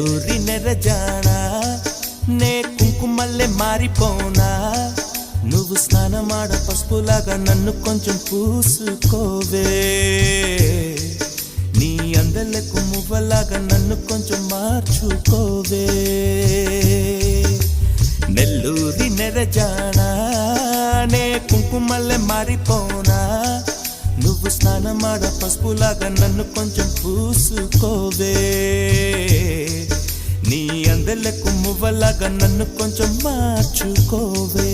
నెల్లూరి నెరజానా నే కుంకుమల్లె మారిపోనా నువ్వు స్నానమాడ పసుపులాగా నన్ను కొంచెం పూసుకోవే నీ అందలకు మువ్వలాగా నన్ను కొంచెం మార్చుకోవే నెల్లూరి నెరజానా నే కుంకుమల్లె మారిపోనా నువ్వు స్నానమాడ పసుపులాగా నన్ను కొంచెం పూసుకోవే నీ అందలకు మువ్వలాగా నన్ను కొంచెం మార్చుకోవే